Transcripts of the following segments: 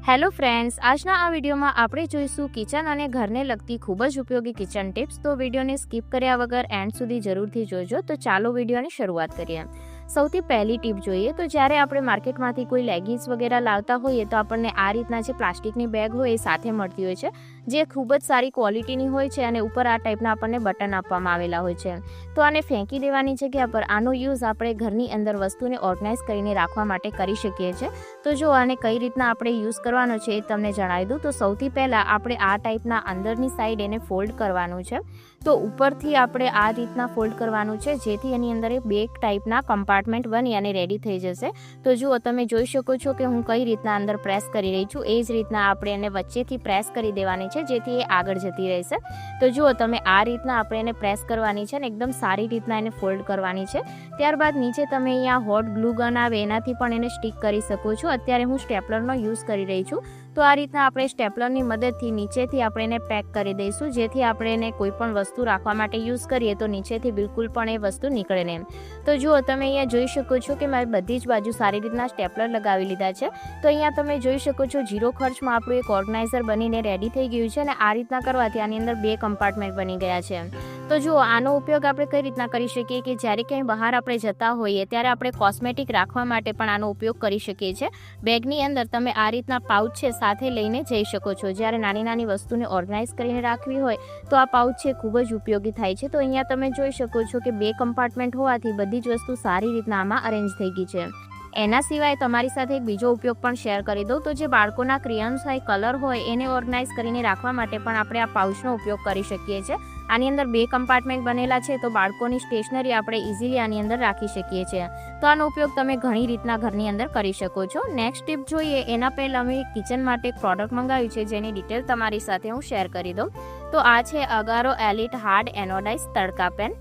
Hello friends, આજના આ વિડીયોમાં આપણે જોઈશું કિચન અને ઘરને લગતી ખૂબ જ ઉપયોગી કિચન ટિપ્સ. તો વિડીયોને સ્કીપ કર્યા વગર એન્ડ સુધી જરૂરથી જોજો. તો ચાલો વિડીયોની શરૂઆત કરીએ. સૌથી પહેલી ટીપ જોઈએ તો જ્યારે આપણે માર્કેટમાંથી કોઈ લેગિન્સ વગેરે લાવતા હોઈએ તો આપણને આ રીતના જે પ્લાસ્ટિકની બેગ હોય એ સાથે મળતી હોય છે, જે ખૂબ જ સારી ક્વોલિટીની હોય છે અને ઉપર આ ટાઈપના આપણને બટન આપવામાં આવેલા હોય છે. તો આને ફેંકી દેવાની જગ્યા પર આનો યુઝ આપણે ઘરની અંદર વસ્તુને ઓર્ગનાઇઝ કરીને રાખવા માટે કરી શકીએ છીએ. તો જો આને કઈ રીતના આપણે યુઝ કરવાનો છે એ તમને જણાવી દઉં. તો સૌથી પહેલાં આપણે આ ટાઈપના અંદરની સાઈડ એને ફોલ્ડ કરવાનું છે. તો ઉપરથી આપણે આ રીતના ફોલ્ડ કરવાનું છે, જેથી એની અંદર બે ટાઈપના કમ્પાર્ટમેન્ટ બની અને રેડી થઈ જશે. તો જુઓ, તમે જોઈ શકો છો કે હું કઈ રીતના અંદર પ્રેસ કરી રહી છું. એ જ રીતના આપણે એને વચ્ચેથી પ્રેસ કરી દેવાની છે, જેથી એ આગળ જતી રહેશે. તો જુઓ તમે, આ રીતના આપણે એને પ્રેસ કરવાની છે ને એકદમ સારી રીતના એને ફોલ્ડ કરવાની છે. ત્યારબાદ નીચે તમે અહીંયા હોટ ગ્લુ ગન આવે એનાથી પણ એને સ્ટીક કરી શકો છો. અત્યારે હું સ્ટેપલરનો યુઝ કરી રહી છું. તો આ રીતના આપણે સ્ટેપલરની મદદથી નીચેથી આપણે એને પેક કરી દઈશું, જેથી આપણે એને કોઈ પણ વસ્તુ રાખવા માટે યુઝ કરીએ તો નીચેથી બિલકુલ પણ એ વસ્તુ નીકળે નહીં. તો જુઓ તમે અહીંયા જોઈ શકો છો કે મારી બધી જ બાજુ સારી રીતના સ્ટેપલર લગાવી લીધા છે. તો અહીંયા તમે જોઈ શકો છો 0 ખર્ચમાં આપણું એક ઓર્ગનાઇઝર બનીને રેડી થઈ ગયું છે. અને આ રીતના કરવાથી આની અંદર 2 કમ્પાર્ટમેન્ટ બની ગયા છે. તો જુઓ, આનો ઉપયોગ આપણે કઈ રીતના કરી શકીએ કે જ્યારે ક્યાંય બહાર આપણે જતા હોઈએ ત્યારે આપણે કોસ્મેટિક રાખવા માટે પણ આનો ઉપયોગ કરી શકીએ છીએ. બેગની અંદર તમે આ રીતના પાઉચ છે સાથે લઈને જઈ શકો છો. જ્યારે નાની નાની વસ્તુને ઓર્ગનાઇઝ કરીને રાખવી હોય તો આ પાઉચ છે ખૂબ જ ઉપયોગી થાય છે. તો અહીંયા તમે જોઈ શકો છો કે 2 કમ્પાર્ટમેન્ટ હોવાથી બધી જ વસ્તુ સારી રીતના આમાં અરેન્જ થઈ ગઈ છે. એના સિવાય તમારી સાથે એક બીજો ઉપયોગ પણ શેર કરી દઉં. તો જે બાળકોના ક્રેયોન્સ હોય, કલર હોય, એને ઓર્ગનાઇઝ કરીને રાખવા માટે પણ આપણે આ પાઉચનો ઉપયોગ કરી શકીએ છીએ. આની અંદર 2 કમ્પાર્ટમેન્ટ બનેલા છે, તો બાળકોની સ્ટેશનરી આપણે ઇઝીલી આની અંદર રાખી શકીએ છીએ. તો આનો ઉપયોગ તમે ઘણી રીતના ઘરની અંદર કરી શકો છો. નેક્સ્ટ ટીપ જોઈએ એના પહેલાં અમે કિચન માટે એક પ્રોડક્ટ મંગાવ્યું છે, જેની ડિટેલ તમારી સાથે હું શેર કરી દઉં. તો આ છે અગારો એલિટ હાર્ડ એનોડાઇઝ તડકા પેન.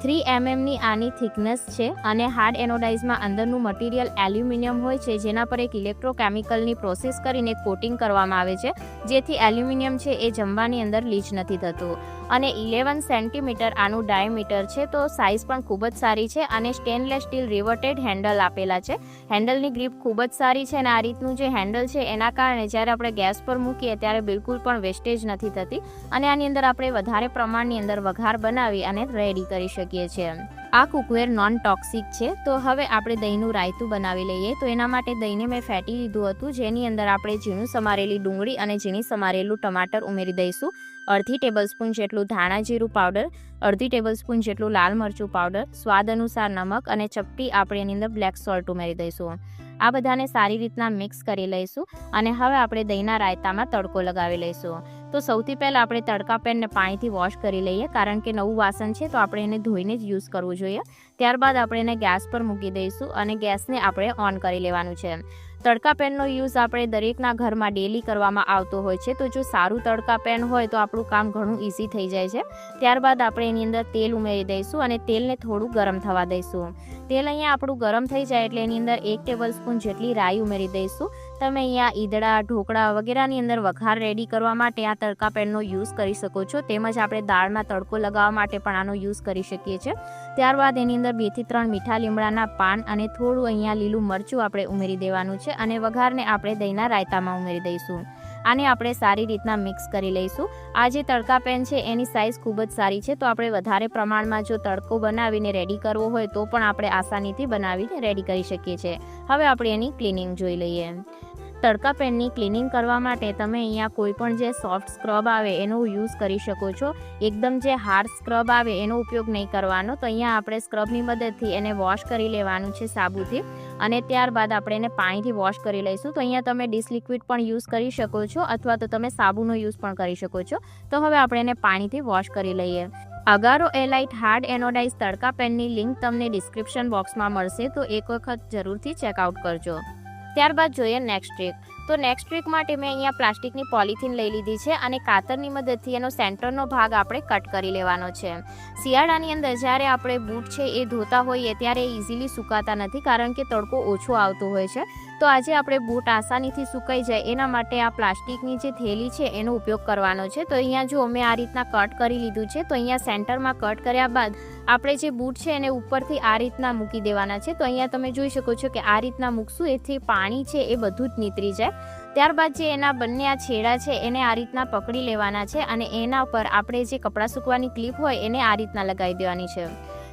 3 mm ની આની થિકનેસ છે અને હાર્ડ એનોડાઇઝમાં અંદરનું મટીરિયલ એલ્યુમિનિયમ હોય છે, જેના પર એક ઇલેક્ટ્રોકેમિકલની પ્રોસેસ કરીને કોટિંગ કરવામાં આવે છે, જેથી એલ્યુમિનિયમ છે એ જમવાની અંદર લીચ નથી થતું. અને 11 સેન્ટીમીટર આનું ડાયામીટર છે. તો સાઇઝ પણ ખૂબ જ સારી છે અને સ્ટેનલેસ સ્ટીલ રિવર્ટેડ હેન્ડલ આપેલા છે. હેન્ડલની ગ્રીપ ખૂબ જ સારી છે અને આ રીતનું જે હેન્ડલ છે એના કારણે જ્યારે આપણે ગેસ પર મૂકીએ ત્યારે બિલકુલ પણ વેસ્ટેજ નથી થતી. અને આની અંદર આપણે વધારે પ્રમાણની અંદર વઘાર બનાવી અને રેડી કરી શકીએ છીએ. આ કુકવેર નોન ટોક્સિક છે. તો હવે આપણે દહીંનું રાયતું બનાવી લઈએ. તો એના માટે દહીંને મેં ફેટી લીધું હતું, જેની અંદર આપણે ઝીણું સમારેલી ડુંગળી અને ઝીણી સમારેલું ટમાટર ઉમેરી દઈશું. અડધી ટેબલસ્પૂન જેટલું ધાણા જીરું પાવડર, અડધી ટેબલસ્પૂન જેટલું લાલ મરચું પાવડર, સ્વાદ અનુસાર નમક અને ચપટી આપણે એની અંદર બ્લેક સોલ્ટ ઉમેરી દઈશું. આ બધાને સારી રીતના મિક્સ કરી લઈશું અને હવે આપણે દહીંના રાયતામાં તડકો લગાવી લઈશું. તો સૌથી પહેલાં આપણે તડકા પેનને પાણીથી વોશ કરી લઈએ, કારણ કે નવું વાસણ છે તો આપણે એને ધોઈને જ યુઝ કરવું જોઈએ. ત્યારબાદ આપણે એને ગેસ પર મૂકી દઈશું અને ગેસને આપણે ઓન કરી લેવાનું છે. તડકા પેનનો યુઝ આપણે દરેકના ઘરમાં ડેલી કરવામાં આવતો હોય છે. તો જો સારું તડકા પેન હોય તો આપણું કામ ઘણું ઇઝી થઈ જાય છે. ત્યારબાદ આપણે એની અંદર તેલ ઉમેરી દઈશું અને તેલને થોડું ગરમ થવા દઈશું. તેલ અહીંયા આપણું ગરમ થઈ જાય એટલે એની અંદર 1 ટેબલસ્પૂન જેટલી રાઈ ઉમેરી દઈશું. તમે અહીંયા ઈદડા, ઢોકળા વગેરેની અંદર વઘાર રેડી કરવા માટે આ તડકા પેનનો યુઝ કરી શકો છો. તેમજ આપણે દાળમાં તડકો લગાવવા માટે પણ આનો યુઝ કરી શકીએ છીએ. ત્યારબાદ એની અંદર 2 થી 3 મીઠા લીમડાના પાન અને થોડું અહીંયા લીલું મરચું આપણે ઉમેરી દેવાનું છે અને વઘારને આપણે દહીંના રાયતામાં ઉમેરી દઈશું. આને આપણે સારી રીતના મિક્સ કરી લઈશું. આ જે તડકા પેન છે એની સાઇઝ ખૂબ જ સારી છે, તો આપણે વધારે પ્રમાણમાં જો તડકો બનાવીને રેડી કરવો હોય તો પણ આપણે આસાનીથી બનાવીને રેડી કરી શકીએ છીએ. હવે આપણે એની ક્લિનિંગ જોઈ લઈએ. તડકા પેનની ક્લિનિંગ કરવા માટે તમે અહીંયા કોઈ પણ જે સોફ્ટ સ્ક્રબ આવે એનો યુઝ કરી શકો છો. એકદમ જે હાર્ડ સ્ક્રબ આવે એનો ઉપયોગ નહીં કરવાનો. તો અહીંયા આપણે સ્ક્રબની મદદથી એને વોશ કરી લેવાનું છે સાબુથી અને ત્યારબાદ આપણે એને પાણીથી વોશ કરી લઈશું. તો અહીંયા તમે ડિશ લિક્વિડ પણ યુઝ કરી શકો છો અથવા તો તમે સાબુનો યુઝ પણ કરી શકો છો. તો હવે આપણે એને પાણીથી વોશ કરી લઈએ. અગારો એલાઇટ હાર્ડ એનોડાઇઝ તડકા પેનની લિંક તમને ડિસ્ક્રિપ્શન બોક્સમાં મળશે, તો એક વખત જરૂરથી ચેકઆઉટ કરજો. ત્યારબાદ જોઈએ નેક્સ્ટ ટ્રીક. તો નેક્સ્ટ ટ્રીક માટે મેં અહીંયા પ્લાસ્ટિકની પોલિથીન લઈ લીધી છે અને કાતરની મદદથી એનો સેન્ટરનો ભાગ આપણે કટ કરી લેવાનો છે. શિયાળાની અંદર જ્યારે આપણે બૂટ છે એ ધોતા હોઈએ ત્યારે ઇઝીલી સુકાતા નથી, કારણ કે તડકો ઓછો આવતો હોય છે. તો આજે આપણે બૂટ આસાનીથી સુકાઈ જાય એના માટે આ પ્લાસ્ટિકની જે થેલી છે એનો ઉપયોગ કરવાનો છે. તો અહીંયા જો મેં આ રીતના કટ કરી લીધું છે. તો અહીંયા સેન્ટરમાં કટ કર્યા બાદ આપણે જે બૂટ છે એને ઉપરથી આ રીતના મૂકી દેવાના છે. તો અહીંયા તમે જોઈ શકો છો કે આ રીતના મૂકશું એથી પાણી છે એ બધું જ નીતરી જાય. ત્યારબાદ જે એના બંને આ છેડા છે એને આ રીતના પકડી લેવાના છે અને એના પર આપણે જે કપડાં સૂકવવાની ક્લિપ હોય એને આ રીતના લગાવી દેવાની છે.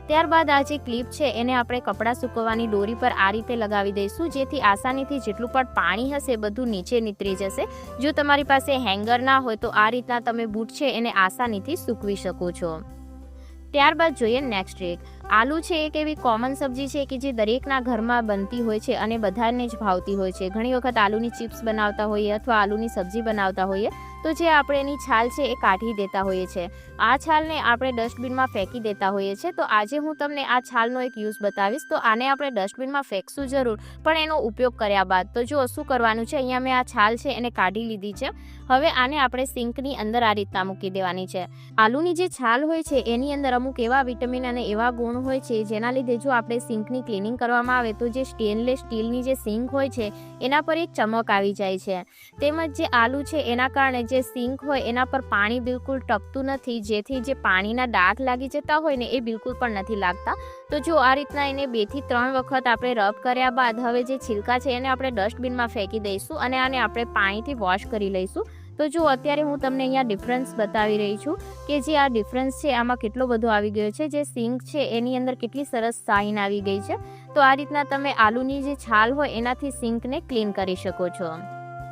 ત્યારબાદ આ જે ક્લિપ છે એને આપણે કપડાં સૂકવવાની દોરી પર આ રીતે લગાવી દઈશું, જેથી આસાનીથી જેટલું પણ પાણી હશે બધું નીચે નીતરી જશે. જો તમારી પાસે હેંગર ના હોય તો આ રીતના તમે બૂટ છે એને આસાનીથી સૂકવી શકો છો. ત્યારબાદ જોઈએ નેક્સ્ટ ટ્રીક. આલુ છે એક એવી કોમન સબ્જી છે કે જે દરેકના ઘરમાં બનતી હોય છે અને બધાને જ ભાવતી હોય છે. ઘણી વખત આલુની ચિપ્સ બનાવતા હોઈએ અથવા આલુની સબ્જી બનાવતા હોઈએ તો જે આપણે એની છાલ છે એ કાઢી દેતા હોઈએ છીએ. આ છાલને આપણે ડસ્ટબિનમાં ફેંકી દેતા હોઈએ છીએ. તો આજે હું તમને આ છાલનો એક યુઝ બતાવીશ. તો આને આપણે ડસ્ટબિનમાં ફેંકશું જરૂર, પણ એનો ઉપયોગ કર્યા બાદ. તો જો શું કરવાનું છે, અહીંયા મેં આ છાલ છે એને કાઢી લીધી છે. હવે આને આપણે સિંકની અંદર આ રીતના મૂકી દેવાની છે. આલુની જે છાલ હોય છે એની અંદર અમુક એવા વિટામિન અને એવા ગુણ હોય છે જેના લીધે જો આપણે સિંકની ક્લિનિંગ કરવામાં આવે તો જે સ્ટેનલેસ સ્ટીલની જે સિંક હોય છે એના પર એક ચમક આવી જાય છે. તેમજ જે આલુ છે એના કારણે જે સિંક હોય એના પર પાણી બિલકુલ ટપતું નથી, જેથી જે પાણીના ડાઘ લાગી જતા હોય ને એ બિલકુલ પણ નથી લાગતા. તો જો આ રીતના એને 2 થી 3 વખત આપણે રબ કર્યા બાદ હવે જે છિલકા છે એને આપણે ડસ્ટબિનમાં ફેંકી દઈશું અને આને આપણે પાણીથી વોશ કરી લઈશું. તો જો અત્યારે હું તમને અહીંયા ડિફરન્સ બતાવી રહી છું કે જે આ ડિફરન્સ છે આમાં કેટલો બધો આવી ગયો છે. જે સિંક છે એની અંદર કેટલી સરસ શાઇન આવી ગઈ છે. તો આ રીતના તમે આલુની જે છાલ હોય એનાથી સિંકને ક્લીન કરી શકો છો.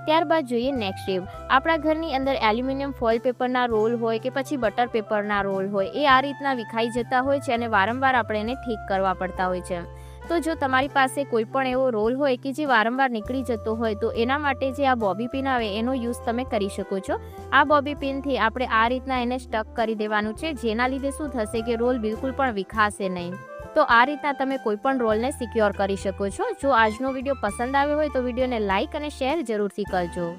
ત્યારબાદ જોઈએ નેક્સ્ટ ટીપ. આપણા ઘરની અંદર એલ્યુમિનિયમ ફોઇલ પેપરના રોલ હોય કે પછી બટર પેપરના રોલ હોય એ આ રીતના વિખાઈ જતા હોય છે અને વારંવાર આપણે એને ઠીક કરવા પડતા હોય છે. તો જો તમારી પાસે કોઈ પણ એવો રોલ હોય કે જે વારંવાર નીકળી જતો હોય તો એના માટે જે આ બોબી પિન આવે એનો યુઝ તમે કરી શકો છો. આ બોબી પિનથી આપણે આ રીતના એને સ્ટક કરી દેવાનું છે, જેના લીધે શું થશે કે રોલ બિલકુલ પણ વિખાશે નહીં. તો આ રીતના તમે કોઈ પણ રોલને સિક્યોર કરી શકો છો. જો આજનો વિડીયો પસંદ આવ્યો હોય તો વિડીયોને લાઇક અને શેર જરૂરથી કરજો.